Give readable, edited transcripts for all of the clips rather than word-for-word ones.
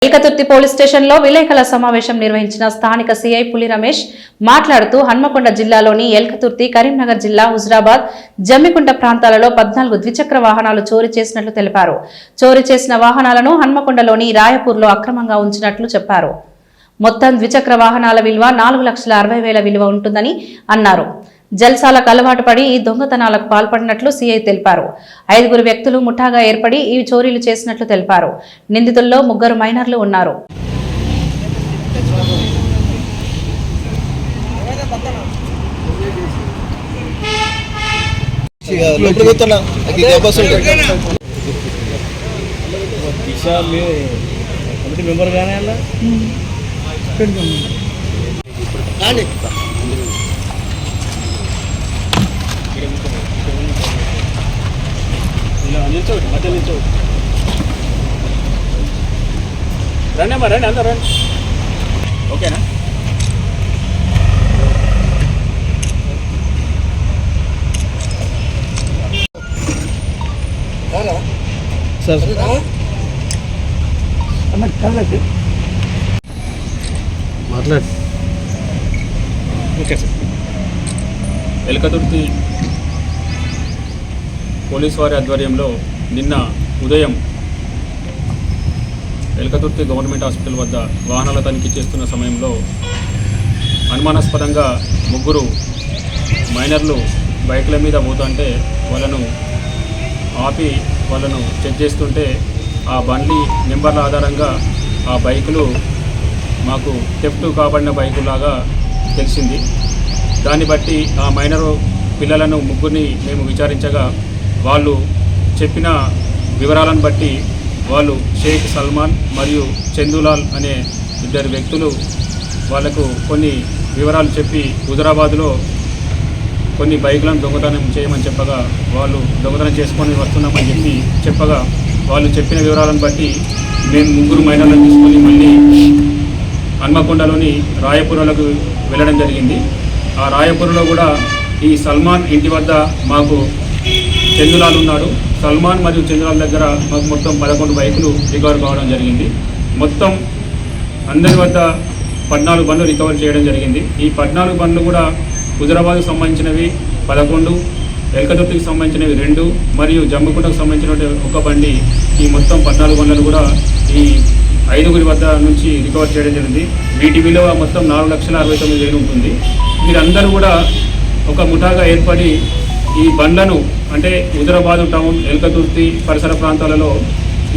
ఏకతుర్తి police స్టేషన్లో విలేకరుల సమావేశం నిర్వహించిన స్థానిక సీఐ పులి రమేష్ మాట్లాడుతూ హన్మకొండ జిల్లాలోని ఏకతుర్తి, కరీంనగర్ జిల్లా హుజురాబాద్, జమ్మికుంట ప్రాంతాలలో 14 ద్విచక్ర వాహనాలు చోరీ చేసినట్లు తెలిపారు. చోరీ చేసిన వాహనాలను హన్మకొండలోని రాయపూర్లో అక్రమంగా ఉంచినట్లు చెప్పారు. మొత్తం ద్విచక్ర వాహనాల విలువ 4,60,000 విలువ ఉంటుందని అన్నారు. జల్సాలకు అలవాటు పడి ఈ దొంగతనాలకు పాల్పడినట్లు సీఐ తెలిపారు. 5 వ్యక్తులు ముఠాగా ఏర్పడి ఈ చోరీలు చేసినట్లు తెలిపారు. నిందితుల్లో 3 మైనర్లు ఉన్నారు. రండి అమ్మా, రండి అందరూ రండి. ఓకేనా? సార్ మాట్లాడు. Okay sir. ఏకతుర్తి పోలీసు వారి ఆధ్వర్యంలో నిన్న ఉదయం ఏకతుర్తి గవర్నమెంట్ హాస్పిటల్ వద్ద వాహనాల తనిఖీ చేస్తున్న సమయంలో అనుమానాస్పదంగా 3 మైనర్లు బైకుల మీద పోతుంటే వాళ్ళను ఆపి వాళ్ళను చెక్ చేస్తుంటే ఆ బండి నెంబర్ల ఆధారంగా ఆ బైకులు మాకు థెఫ్ట్ కాబడిన బైకులాగా తెలిసింది. దాన్ని బట్టి ఆ మైనరు పిల్లలను 3ని మేము విచారించగా వాళ్ళు చెప్పిన వివరాలను బట్టి వాళ్ళు షేక్ సల్మాన్ మరియు చందులాల్ అనే 2 వ్యక్తులు వాళ్లకు కొన్ని వివరాలు చెప్పి హుజురాబాద్లో కొన్ని బైకులను దొంగతనం చేయమని చెప్పగా వాళ్ళు దొంగతనం చేసుకొని వస్తున్నామని చెప్పగా వాళ్ళు చెప్పిన వివరాలను బట్టి మేము 3 మైనర్లను తీసుకొని మళ్ళీ హన్మకొండలోని రాయపూర్లకు వెళ్ళడం జరిగింది. ఆ రాయపూర్లో కూడా ఈ సల్మాన్ ఇంటి వద్ద మాకు చందులాల్ ఉన్నాడు. సల్మాన్ మరియు చందులాల్ దగ్గర మాకు మొత్తం 11 బైకులు రికవర్ కావడం జరిగింది. మొత్తం అందరి వద్ద 14 బండ్లు రికవర్ చేయడం జరిగింది. ఈ 14 బండ్లు కూడా హుజురాబాద్కు సంబంధించినవి 11, ఏకతుర్తికి సంబంధించినవి 2 మరియు జమ్మికుంటకు సంబంధించిన 1 బండి. ఈ మొత్తం 14 బండ్లను కూడా ఈ 5 వద్ద నుంచి రికవర్ చేయడం జరిగింది. వీటి విలువ మొత్తం 4,69,000 ఉంటుంది. వీరందరూ కూడా ఒక ముఠాగా ఏర్పడి ఈ బండ్లను అంటే హుజురాబాద్ టౌన్, ఏకతుర్తి పరిసర ప్రాంతాలలో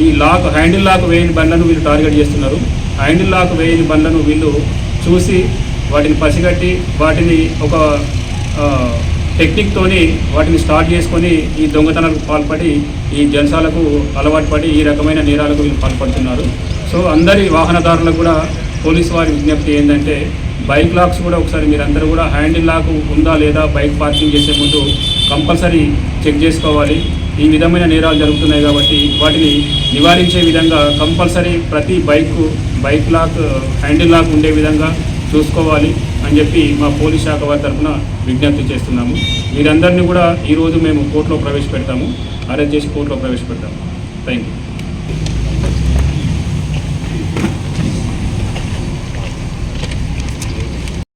ఈ హ్యాండిల్ లాక్ వేయని బండ్లను వీళ్ళు టార్గెట్ చేస్తున్నారు. హ్యాండిల్ లాక్ వేయని బండ్లను వీళ్ళు చూసి వాటిని పసిగట్టి వాటిని ఒక టెక్నిక్తోని వాటిని స్టార్ట్ చేసుకొని ఈ దొంగతనాలకు పాల్పడి ఈ జల్సాలకు అలవాటు పడి ఈ రకమైన నేరాలకు వీళ్ళు పాల్పడుతున్నారు. సో అందరి వాహనదారులకు కూడా పోలీసు వారి విజ్ఞప్తి ఏంటంటే బైక్ లాక్స్ కూడా ఒకసారి మీరందరూ కూడా హ్యాండిల్ లాక్ ఉందా లేదా బైక్ పార్కింగ్ చేసే ముందు కంపల్సరీ చెక్ చేసుకోవాలి. ఈ విధమైన నేరాలు జరుగుతున్నాయి కాబట్టి వాటిని నివారించే విధంగా కంపల్సరీ ప్రతి బైక్ లాక్ హ్యాండిల్ లాక్ ఉండే విధంగా చూసుకోవాలి అని చెప్పి మా పోలీస్ శాఖ వారి తరఫున విజ్ఞప్తి చేస్తున్నాము. వీరందరినీ కూడా ఈరోజు మేము కోర్టులో ప్రవేశపెడతాము, అరెస్ట్ చేసి కోర్టులో ప్రవేశపెడతాము. Thank you.